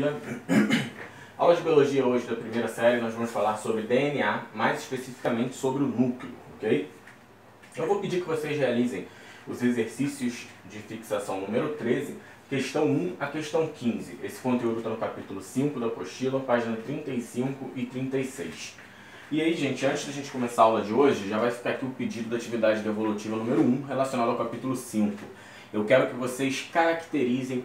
Biologia. Aula de Biologia hoje da primeira série, nós vamos falar sobre DNA, mais especificamente sobre o núcleo, ok? Eu vou pedir que vocês realizem os exercícios de fixação número 13, questão 1 a questão 15. Esse conteúdo está no capítulo 5 da apostila, página 35 e 36. E aí, gente, antes da gente começar a aula de hoje, já vai ficar aqui o pedido da atividade evolutiva número 1, relacionado ao capítulo 5. Eu quero que vocês caracterizem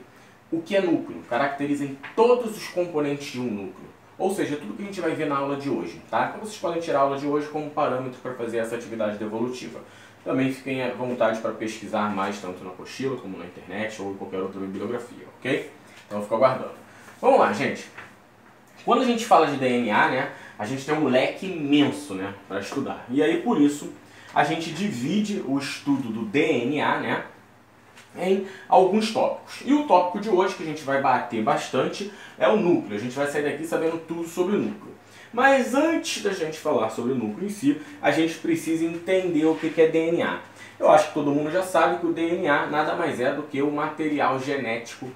o que é núcleo, caracterizem todos os componentes de um núcleo. Ou seja, tudo que a gente vai ver na aula de hoje, tá? Então vocês podem tirar a aula de hoje como parâmetro para fazer essa atividade evolutiva. Também fiquem à vontade para pesquisar mais, tanto na apostila como na internet ou em qualquer outra bibliografia, ok? Então eu fico aguardando. Vamos lá, gente. Quando a gente fala de DNA, né, a gente tem um leque imenso, né, para estudar. E aí, por isso, a gente divide o estudo do DNA, né, em alguns tópicos. E o tópico de hoje, que a gente vai bater bastante, é o núcleo. A gente vai sair daqui sabendo tudo sobre o núcleo. Mas antes da gente falar sobre o núcleo em si, a gente precisa entender o que é DNA. Eu acho que todo mundo já sabe que o DNA nada mais é do que o material genético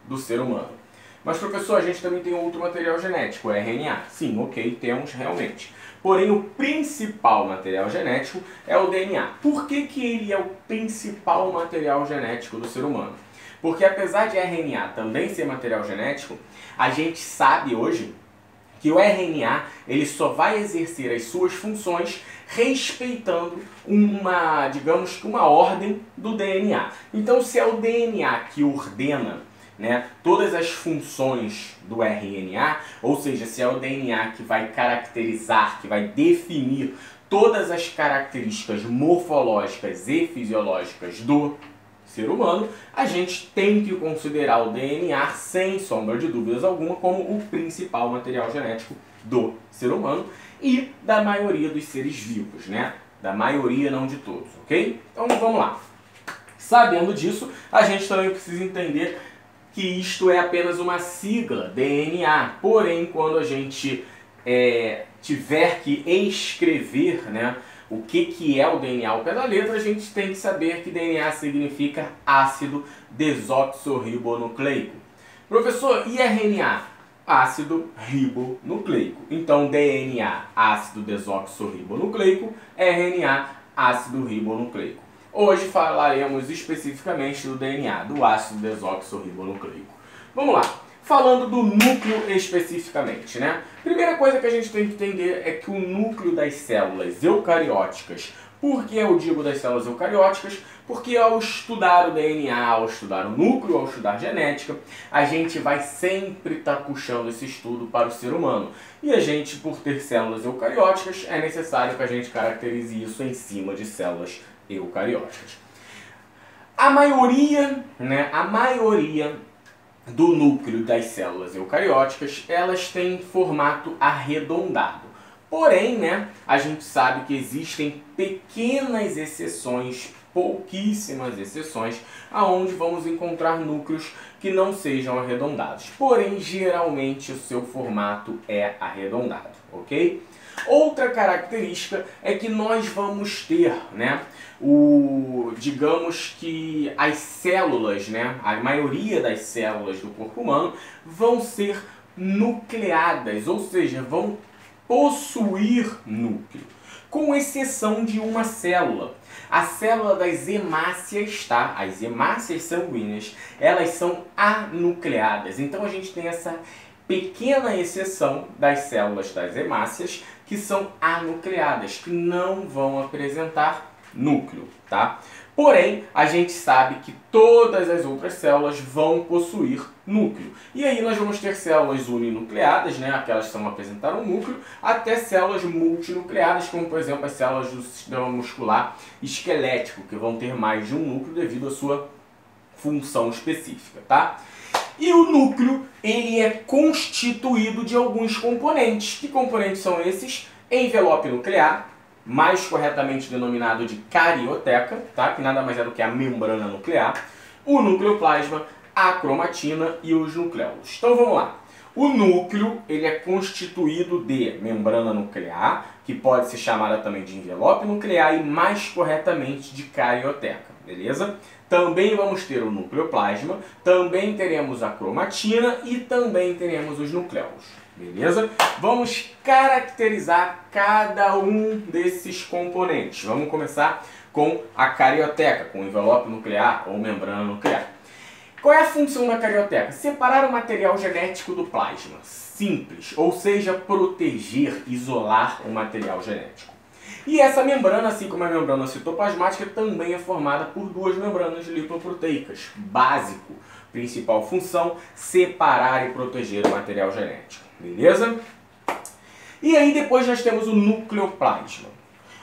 do ser humano. Mas, professor, a gente também tem outro material genético, o RNA. Sim, ok, temos realmente. Porém, o principal material genético é o DNA. Por que ele é o principal material genético do ser humano? Porque apesar de RNA também ser material genético, a gente sabe hoje que o RNA ele só vai exercer as suas funções respeitando digamos que uma ordem do DNA. Então, se é o DNA que ordena, né, todas as funções do RNA, ou seja, se é o DNA que vai caracterizar, que vai definir todas as características morfológicas e fisiológicas do ser humano, a gente tem que considerar o DNA, sem sombra de dúvidas alguma, como o principal material genético do ser humano e da maioria dos seres vivos, né? Da maioria, não de todos, ok? Então vamos lá. Sabendo disso, a gente também precisa entender que isto é apenas uma sigla, DNA. Porém, quando a gente tiver que escrever, né, o que é o DNA ao pé da letra, a gente tem que saber que DNA significa ácido desoxirribonucleico. Professor, e RNA? Ácido ribonucleico. Então, DNA, ácido desoxirribonucleico, RNA, ácido ribonucleico. Hoje falaremos especificamente do DNA, do ácido desoxirribonucleico. Vamos lá, falando do núcleo especificamente, né? Primeira coisa que a gente tem que entender é que o núcleo das células eucarióticas. Por que eu digo das células eucarióticas? Porque ao estudar o DNA, ao estudar o núcleo, ao estudar genética, a gente vai sempre estar puxando esse estudo para o ser humano. E a gente, por ter células eucarióticas, é necessário que a gente caracterize isso em cima de células eucarióticas. A maioria do núcleo das células eucarióticas, elas têm formato arredondado. Porém, né, a gente sabe que existem pequenas exceções, pouquíssimas exceções, aonde vamos encontrar núcleos que não sejam arredondados. Porém, geralmente o seu formato é arredondado, ok? Outra característica é que nós vamos ter, né, digamos que as células, né, a maioria das células do corpo humano vão ser nucleadas, ou seja, vão possuir núcleo, com exceção de uma célula. A célula das hemácias, tá? As hemácias sanguíneas, elas são anucleadas. Então a gente tem essa pequena exceção das células das hemácias que são anucleadas, que não vão apresentar núcleo, tá? Porém, a gente sabe que todas as outras células vão possuir núcleo. E aí nós vamos ter células uninucleadas, né, aquelas que vão apresentar um núcleo, até células multinucleadas, como por exemplo as células do sistema muscular esquelético, que vão ter mais de um núcleo devido à sua função específica, tá? E o núcleo, ele é constituído de alguns componentes. Que componentes são esses? Envelope nuclear, mais corretamente denominado de carioteca, tá? Que nada mais é do que a membrana nuclear, o nucleoplasma, a cromatina e os nucleolos. Então vamos lá. O núcleo, ele é constituído de membrana nuclear, que pode ser chamada também de envelope nuclear e mais corretamente de carioteca, beleza? Também vamos ter o nucleoplasma, também teremos a cromatina e também teremos os nucleolos. Beleza? Vamos caracterizar cada um desses componentes. Vamos começar com a carioteca, com envelope nuclear ou membrana nuclear. Qual é a função da carioteca? Separar o material genético do plasma. Simples, ou seja, proteger, isolar o material genético. E essa membrana, assim como a membrana citoplasmática, também é formada por duas membranas lipoproteicas. Básico, principal função, separar e proteger o material genético. Beleza? E aí depois nós temos o nucleoplasma.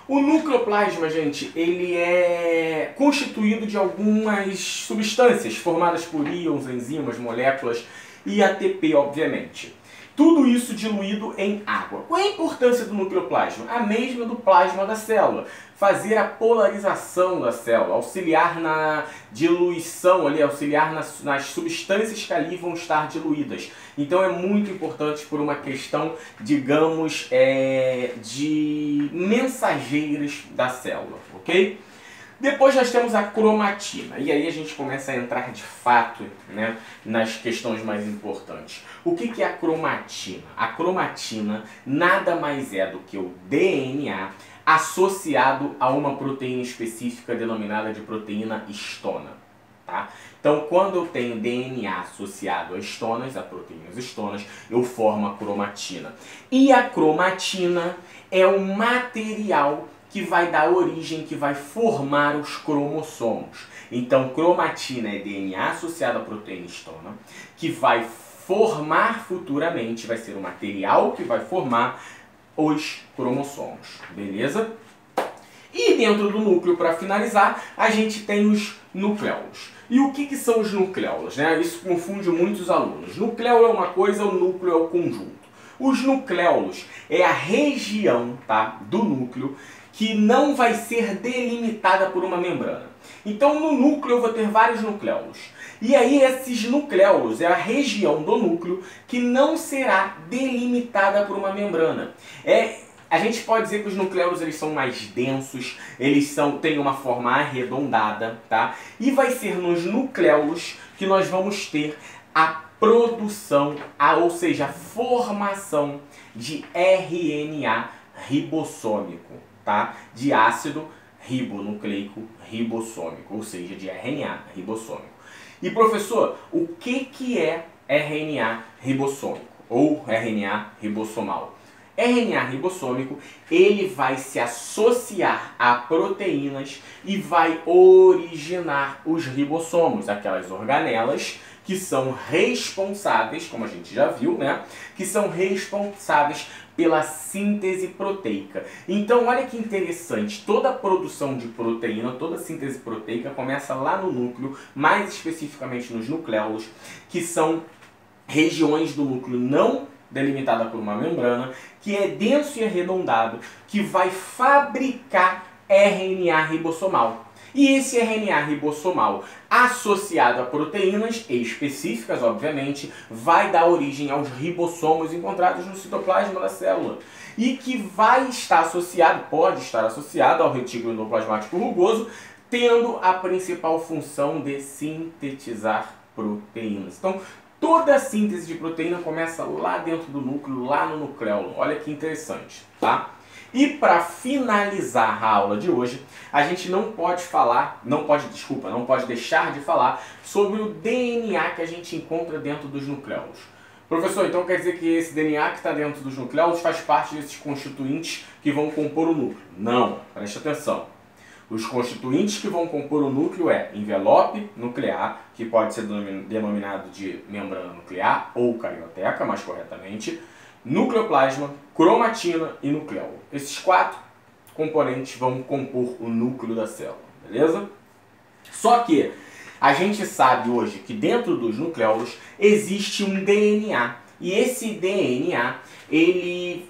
O nucleoplasma, gente, ele é constituído de algumas substâncias formadas por íons, enzimas, moléculas e ATP, obviamente. Tudo isso diluído em água. Qual é a importância do nucleoplasma? A mesma do plasma da célula. Fazer a polarização da célula, auxiliar na diluição, ali, auxiliar nas substâncias que ali vão estar diluídas. Então é muito importante por uma questão, digamos, de mensageiras da célula, ok? Depois nós temos a cromatina, e aí a gente começa a entrar de fato, né, nas questões mais importantes. O que é a cromatina? A cromatina nada mais é do que o DNA associado a uma proteína específica denominada de proteína histona. Tá? Então, quando eu tenho DNA associado a histonas, a proteínas histonas, eu formo a cromatina. E a cromatina é o material que vai dar origem, que vai formar os cromossomos. Então, cromatina é DNA associado à proteína histona, que vai formar futuramente, vai ser o material que vai formar os cromossomos. Beleza? E dentro do núcleo, para finalizar, a gente tem os nucleolos. E o que são os nucleolos, né? Isso confunde muitos alunos. Nucleolo é uma coisa, o núcleo é o conjunto. Os nucleolos é a região, tá, do núcleo que não vai ser delimitada por uma membrana. Então no núcleo eu vou ter vários nucleolos. E aí esses nucleolos é a região do núcleo que não será delimitada por uma membrana. A gente pode dizer que os nucleolos eles são mais densos, eles têm uma forma arredondada, tá? E vai ser nos nucleolos que nós vamos ter a produção, ou seja, a formação de RNA ribossômico, tá? De ácido ribonucleico ribossômico, ou seja, de RNA ribossômico. E professor, o que é RNA ribossômico ou RNA ribossomal? RNA ribossômico, ele vai se associar a proteínas e vai originar os ribossomos, aquelas organelas que são responsáveis, como a gente já viu, né? Que são responsáveis pela síntese proteica. Então, olha que interessante, toda a produção de proteína, toda a síntese proteica começa lá no núcleo, mais especificamente nos nucleolos, que são regiões do núcleo não delimitada por uma membrana, que é denso e arredondado, que vai fabricar RNA ribossomal. E esse RNA ribossomal, associado a proteínas específicas, obviamente, vai dar origem aos ribossomos encontrados no citoplasma da célula. E que vai estar associado, pode estar associado ao retículo endoplasmático rugoso, tendo a principal função de sintetizar proteínas. Então, toda a síntese de proteína começa lá dentro do núcleo, lá no nucleolo. Olha que interessante, tá? E para finalizar a aula de hoje, a gente não pode deixar de falar sobre o DNA que a gente encontra dentro dos nucleolos. Professor, então quer dizer que esse DNA que está dentro dos nucleolos faz parte desses constituintes que vão compor o núcleo? Não, preste atenção. Os constituintes que vão compor o núcleo é envelope nuclear, que pode ser denominado de membrana nuclear ou carioteca, mais corretamente, nucleoplasma, cromatina e nucleolo. Esses 4 componentes vão compor o núcleo da célula, beleza? Só que a gente sabe hoje que dentro dos nucleolos existe um DNA. E esse DNA, ele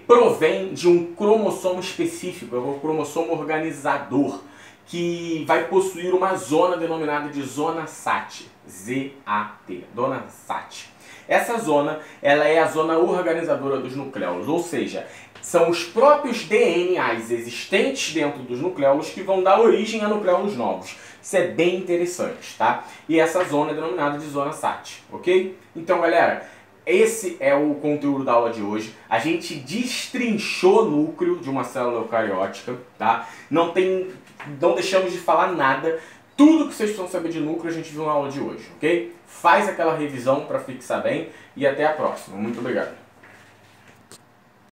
provém de um cromossomo específico, é o cromossomo organizador, que vai possuir uma zona denominada de zona SAT, Z-A-T, zona SAT. Essa zona, ela é a zona organizadora dos nucleolos, ou seja, São os próprios DNAs existentes dentro dos nucleolos que vão dar origem a nucleolos novos. Isso é bem interessante, tá? E essa zona é denominada de zona SAT, ok? Então, galera, esse é o conteúdo da aula de hoje. A gente destrinchou o núcleo de uma célula eucariótica, tá? Não deixamos de falar nada. Tudo que vocês precisam saber de núcleo a gente viu na aula de hoje, ok? Faz aquela revisão para fixar bem e até a próxima. Muito obrigado.